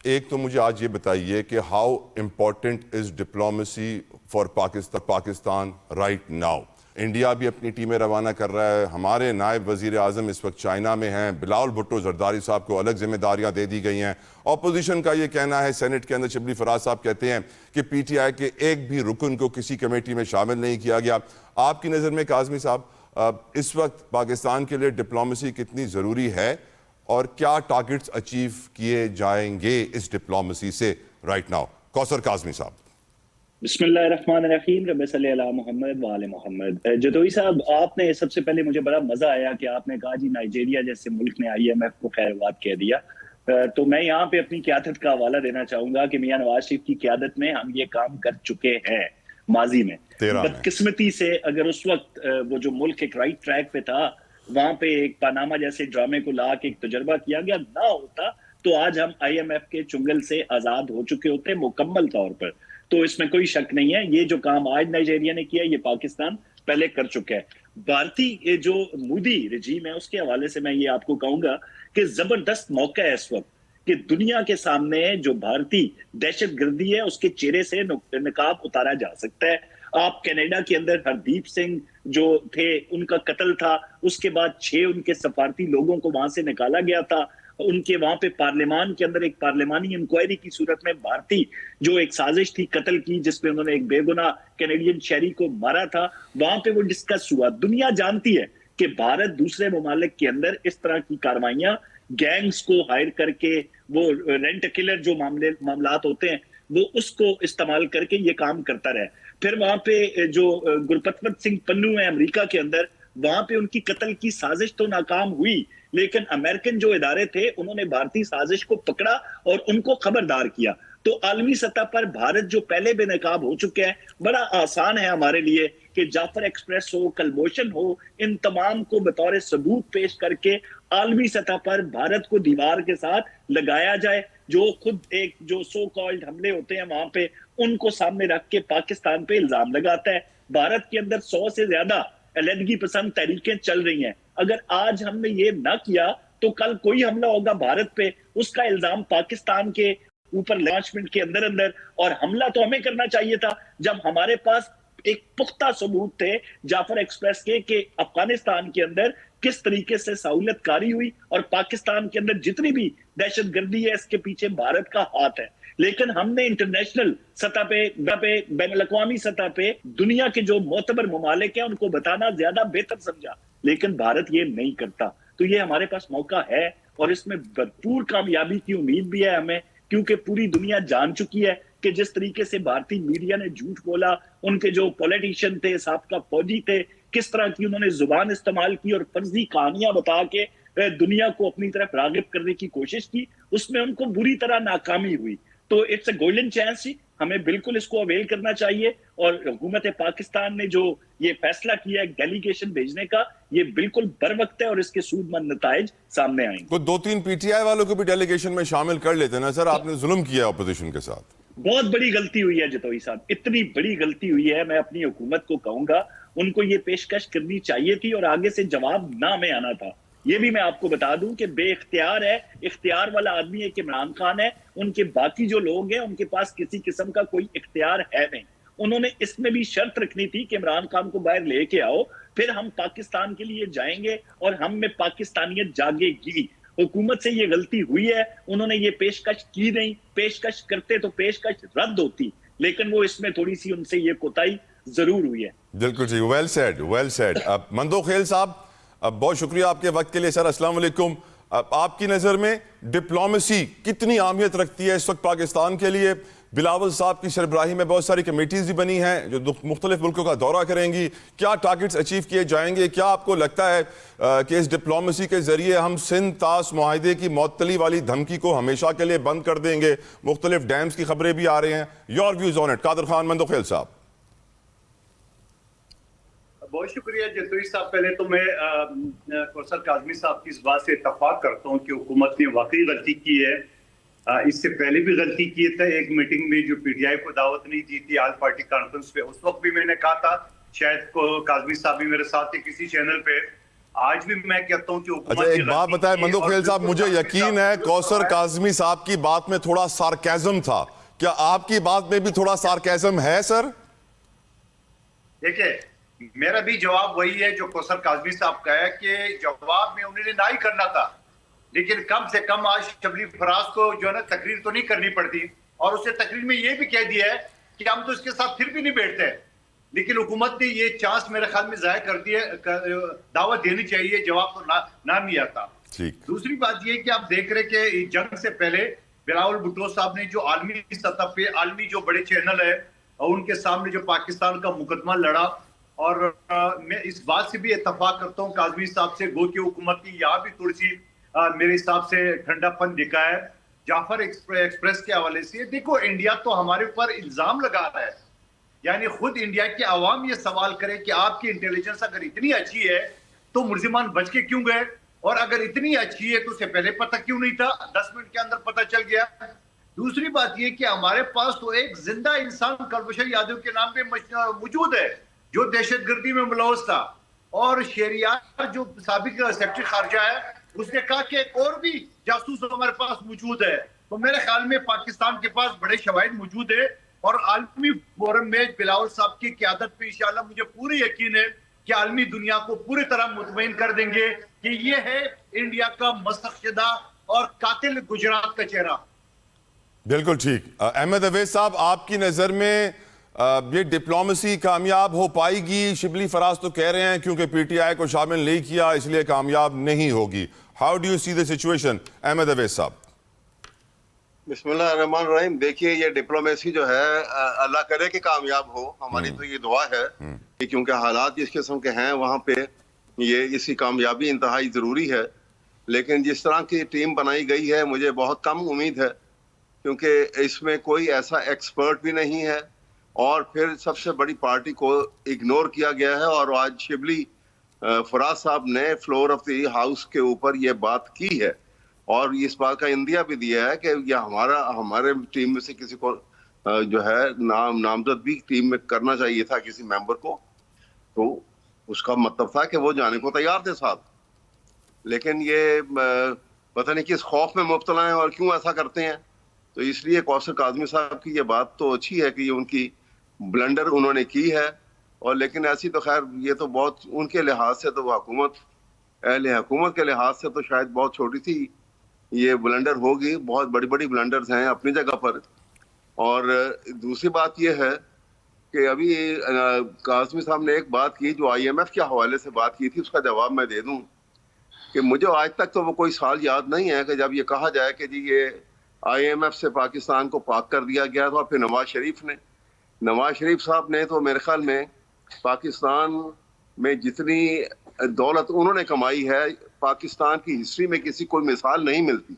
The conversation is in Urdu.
ایک تو مجھے آج یہ بتائیے کہ how important is diplomacy for Pakistan right now. India بھی اپنی ٹیمیں روانہ کر رہا ہے. ہمارے نائب وزیر اعظم اس وقت چائنا میں ہیں. بلاول بھٹو زرداری صاحب کو الگ ذمہ داریاں دے دی گئی ہیں. اپوزیشن کا یہ کہنا ہے, سینٹ کے اندر شبلی فراز صاحب کہتے ہیں کہ پی ٹی آئی کے ایک بھی رکن کو کسی کمیٹی میں شامل نہیں کیا گیا. آپ کی نظر میں کاظمی صاحب اس وقت پاکستان کے لیے ڈپلومیسی کتنی ضروری ہے, اور کیا ٹارگٹس اچیو کیے جائیں گے اس ڈپلومیسی سے رائٹ ناؤ؟ کوثر کاظمی صاحب. بسم اللہ الرحمن الرحیم. رب صلی علی محمد وآل محمد. جدوئی صاحب, آپ نے سب سے پہلے مجھے بڑا مزہ آیا کہ آپ نے کہا جی نائجیریا جیسے ملک نے IMF کو خیروات کہہ دیا. تو میں یہاں پہ اپنی قیادت کا حوالہ دینا چاہوں گا کہ میاں نواز شریف کی قیادت میں ہم یہ کام کر چکے ہیں ماضی میں. بدقسمتی سے اگر اس وقت وہ جو ملک ایک رائٹ ٹریک پہ تھا, وہاں پہ ایک پاناما جیسے ڈرامے کو لا کے ایک تجربہ کیا گیا نہ ہوتا, تو آج ہم IMF کے چنگل سے آزاد ہو چکے ہوتے مکمل طور پر. تو اس میں کوئی شک نہیں ہے, یہ جو کام آج نائجیریا نے کیا یہ پاکستان پہلے کر چکا ہے. بھارتی جو مودی رجیم ہے اس کے حوالے سے میں یہ آپ کو کہوں گا کہ زبردست موقع ہے اس وقت کہ دنیا کے سامنے جو بھارتی دہشت گردی ہے اس کے چہرے سے نقاب اتارا جا سکتا ہے. آپ کینیڈا کے اندر ہردیپ سنگھ جو تھے ان کا قتل تھا, اس کے بعد 6 ان کے سفارتی لوگوں کو وہاں سے نکالا گیا تھا. ان کے وہاں پہ پارلیمان کے اندر ایک پارلیمانی انکوائری کی صورت میں بھارتی جو ایک سازش تھی قتل کی, جس میں انہوں نے ایک بے گناہ کینیڈین شہری کو مارا تھا, وہاں پہ وہ ڈسکس ہوا. دنیا جانتی ہے کہ بھارت دوسرے ممالک کے اندر اس طرح کی کارروائیاں گینگز کو ہائر کر کے, وہ رینٹ کلر جو معاملات ہوتے ہیں وہ اس کو استعمال کر کے یہ کام کرتا رہا. پھر وہاں پہ جو گرپتوت سنگھ پنو ہیں امریکہ کے اندر, وہاں پہ ان کی قتل کی سازش تو ناکام ہوئی, لیکن امریکن جو ادارے تھے انہوں نے بھارتی سازش کو پکڑا اور ان کو خبردار کیا. تو عالمی سطح پر بھارت جو پہلے بے نقاب ہو چکے ہیں, بڑا آسان ہے ہمارے لیے کہ جعفر ایکسپریس ہو, کلبوشن ہو, ان تمام کو بطور ثبوت پیش کر کے عالمی سطح پر بھارت کو دیوار کے ساتھ لگایا جائے. جو خود ایک جو سو کالڈ حملے ہوتے ہیں وہاں پہ ان کو سامنے رکھ کے پاکستان پہ الزام لگاتا ہے. بھارت کے اندر 100 سے زیادہ علیحدگی پسند تحریکیں چل رہی ہیں. اگر آج ہم نے یہ نہ کیا تو کل کوئی حملہ ہوگا بھارت پہ, اس کا الزام پاکستان کے اوپر لانچمنٹ کے اندر اندر, اور حملہ تو ہمیں کرنا چاہیے تھا جب ہمارے پاس ایک پختہ ثبوت تھے جعفر ایکسپریس کے کہ افغانستان کے اندر کس طریقے سے سہولت کاری ہوئی, اور پاکستان کے اندر جتنی بھی دہشت گردی ہے اس کے پیچھے بھارت کا ہاتھ ہے. لیکن ہم نے انٹرنیشنل سطح پہ, بین الاقوامی سطح پہ دنیا کے جو معتبر ممالک ہیں ان کو بتانا زیادہ بہتر سمجھا, لیکن بھارت یہ نہیں کرتا. تو یہ ہمارے پاس موقع ہے اور اس میں بھرپور کامیابی کی امید بھی ہے ہمیں, کیونکہ پوری دنیا جان چکی ہے کہ جس طریقے سے بھارتی میڈیا نے جھوٹ بولا, ان کے جو پولیٹیشین تھے, سابقہ فوجی تھے, کس طرح کی انہوں نے زبان استعمال کی اور فرضی کہانیاں بتا کے دنیا کو اپنی طرف راغب کرنے کی کوشش کی, اس میں ان کو بری طرح ناکامی ہوئی. تو اٹس اے گولڈن چانس, ہمیں بالکل اس کو اویل کرنا چاہیے. اور حکومت پاکستان نے جو یہ فیصلہ کیا ہے ڈیلیگیشن بھیجنے کا, یہ بالکل بر وقت ہے اور اس کے سود مند نتائج سامنے آئیں گے. کوئی 2-3 PTI والوں کو بھی ڈیلیگیشن میں شامل کر لیتے نا سر, آپ نے ظلم کیا اپوزیشن کے ساتھ. بہت بڑی غلطی ہوئی ہے جتوئی صاحب, اتنی بڑی غلطی ہوئی ہے. میں اپنی حکومت کو کہوں گا ان کو یہ پیشکش کرنی چاہیے تھی اور آگے سے جواب نہ میں آنا تھا. یہ بھی میں آپ کو بتا دوں کہ بے اختیار ہے, اختیار والا آدمی ایک عمران خان ہے, ان کے باقی جو لوگ ہیں ان کے پاس کسی قسم کا کوئی اختیار ہے نہیں. انہوں نے اس میں بھی شرط رکھنی تھی کہ عمران خان کو باہر لے کے آؤ, پھر ہم پاکستان کے لیے جائیں گے اور ہم میں پاکستانیت جاگے گی. حکومت سے یہ غلطی ہوئی ہے, انہوں نے یہ پیشکش کی نہیں, پیشکش کرتے تو پیشکش رد ہوتی, لیکن وہ اس میں تھوڑی سی ان سے یہ کوتاہی ضرور ہوئی ہے. بالکل جی, ویل سیڈ, ویل سیڈ. مندو خیل صاحب بہت شکریہ آپ کے وقت کے لیے. سر السلام علیکم. آپ کی نظر میں ڈپلومیسی کتنی اہمیت رکھتی ہے اس وقت پاکستان کے لیے؟ بلاول صاحب کی سربراہی میں بہت ساری کمیٹیز بھی بنی ہیں جو مختلف ملکوں کا دورہ کریں گی. کیا ٹارگٹس اچیو کیے جائیں گے؟ کیا آپ کو لگتا ہے کہ اس ڈپلومیسی کے ذریعے ہم سندھ طاس معاہدے کی معطلی والی دھمکی کو ہمیشہ کے لیے بند کر دیں گے؟ مختلف ڈیمز کی خبریں بھی آ رہے ہیں. یور ویوز آن اٹ, قادر خان مندو خیل صاحب. بہت شکریہ جتوئی صاحب. پہلے تو میں کوثر کاظمی صاحب کی اس بات سے اتفاق کرتا ہوں کہ حکومت نے واقعی غلطی کی ہے. اس سے پہلے بھی غلطی کی تھا ایک میٹنگ میں جو PTI کو دعوت نہیں دی تھی آل پارٹی کانفرنس پہ. اس وقت بھی میں نے کہا تھا, شاید کاظمی صاحب بھی میرے ساتھ تھے کسی چینل پہ, آج بھی میں کہتا ہوں کہ حکومت اچھا ایک بات بتائیں مندوق خلیل صاحب، مجھے یقین ہے کوثر کاظمی صاحب کی بات میں تھوڑا سارکیزم تھا، کیا آپ کی بات میں بھی تھوڑا سارکیزم ہے سر؟ دیکھیں میرا بھی جواب وہی ہے جو کوثر کاظمی صاحب کا ہے کہ جواب میں انہوں نے نہ ہی کرنا تھا، لیکن کم سے کم آج شبلی فراز کو جو ہے نا تقریر تو نہیں کرنی پڑتی، اور اسے تقریر میں یہ بھی کہہ دیا ہے کہ ہم تو اس کے ساتھ پھر بھی نہیں بیٹھتے، لیکن حکومت نے یہ چانس میرے خیال میں ضائع کر دی ہے، دعوت دینی چاہیے، جواب تو نہ نہیں آتا۔ دوسری بات یہ کہ آپ دیکھ رہے کہ جنگ سے پہلے بلاول بھٹو صاحب نے جو عالمی سطح پہ عالمی جو بڑے چینل ہے اور ان کے سامنے جو پاکستان کا مقدمہ لڑا، اور میں اس بات سے بھی اتفاق کرتا ہوں کاظمی صاحب سے، گو کہ حکومت کی یہاں بھی تھوڑی سی میرے حساب سے ٹھنڈا پن دکھا ہے جعفر ایکسپریس کے حوالے سے۔ دیکھو انڈیا تو ہمارے اوپر الزام لگا رہا ہے، یعنی خود انڈیا کی عوام یہ سوال کرے کہ آپ کی انٹیلیجنس اگر اتنی اچھی ہے تو ملزمان بچ کے کیوں گئے، اور اگر اتنی اچھی ہے تو اسے پہلے پتہ کیوں نہیں تھا، 10 منٹ کے اندر پتہ چل گیا۔ دوسری بات یہ کہ ہمارے پاس تو ایک زندہ انسان کلبھوشن یادو کے نام پہ موجود ہے جو دہشت گردی میں ملوث تھا، اور شہریار جو سابق سیکرٹری خارجہ ہے اس نے کہا کہ ایک اور بھی جاسوس ہمارے پاس موجود ہے۔ تو میرے خیال میں پاکستان کے پاس بڑے شواہد موجود ہے، اور عالمی فورم میں بلاول صاحب کی قیادت پہ انشاءاللہ مجھے پوری یقین ہے کہ عالمی دنیا کو پوری طرح مطمئن کر دیں گے کہ یہ ہے انڈیا کا مسخ شدہ اور قاتل گجرات کا چہرہ۔ بالکل ٹھیک۔ احمد اویس صاحب، آپ کی نظر میں یہ ڈپلومیسی کامیاب ہو پائے گی؟ شبلی فراز تو کہہ رہے ہیں کیونکہ پی ٹی آئی کو شامل نہیں کیا اس لیے کامیاب نہیں ہوگی۔ How do you see the situation Ahmed Awais sahab? بسم اللہ الرحمن الرحیم۔ دیکھیے یہ ڈپلومیسی جو ہے اللہ کرے کہ کامیاب ہو، ہماری تو یہ دعا ہے کہ کیونکہ حالات اس قسم کے ہیں وہاں پہ یہ اس کی کامیابی انتہائی ضروری ہے، لیکن جس طرح کی ٹیم بنائی گئی ہے مجھے بہت کم امید ہے، کیونکہ اس میں کوئی ایسا ایکسپرٹ بھی نہیں ہے، اور پھر سب سے بڑی پارٹی کو اگنور کیا گیا ہے، اور آج شبلی فراز صاحب نے فلور آف دی ہاؤس کے اوپر یہ بات کی ہے، اور اس بات کا اندیا بھی دیا ہے کہ یہ ہمارے ٹیم میں سے کسی کو جو ہے نامزد بھی ٹیم میں کرنا چاہیے تھا کسی ممبر کو، تو اس کا مطلب تھا کہ وہ جانے کو تیار تھے ساتھ، لیکن یہ پتہ نہیں کس خوف میں مبتلا ہیں اور کیوں ایسا کرتے ہیں۔ تو اس لیے کوثر کاظمی صاحب کی یہ بات تو اچھی ہے کہ یہ ان کی بلنڈر انہوں نے کی ہے، اور لیکن ایسی تو خیر یہ تو بہت ان کے لحاظ سے تو اہل حکومت کے لحاظ سے تو شاید بہت چھوٹی سی یہ بلنڈر ہوگی، بہت بڑی بڑی بلنڈرز ہیں اپنی جگہ پر۔ اور دوسری بات یہ ہے کہ ابھی کاظمی صاحب نے ایک بات کی جو آئی ایم ایف کے حوالے سے بات کی تھی، اس کا جواب میں دے دوں کہ مجھے آج تک تو وہ کوئی سال یاد نہیں ہے کہ جب یہ کہا جائے کہ جی یہ آئی ایم ایف سے پاکستان کو پاک کر دیا گیا تھا، پھر نواز شریف صاحب نے تو میرے خیال میں پاکستان میں جتنی دولت انہوں نے کمائی ہے پاکستان کی ہسٹری میں کسی کوئی مثال نہیں ملتی۔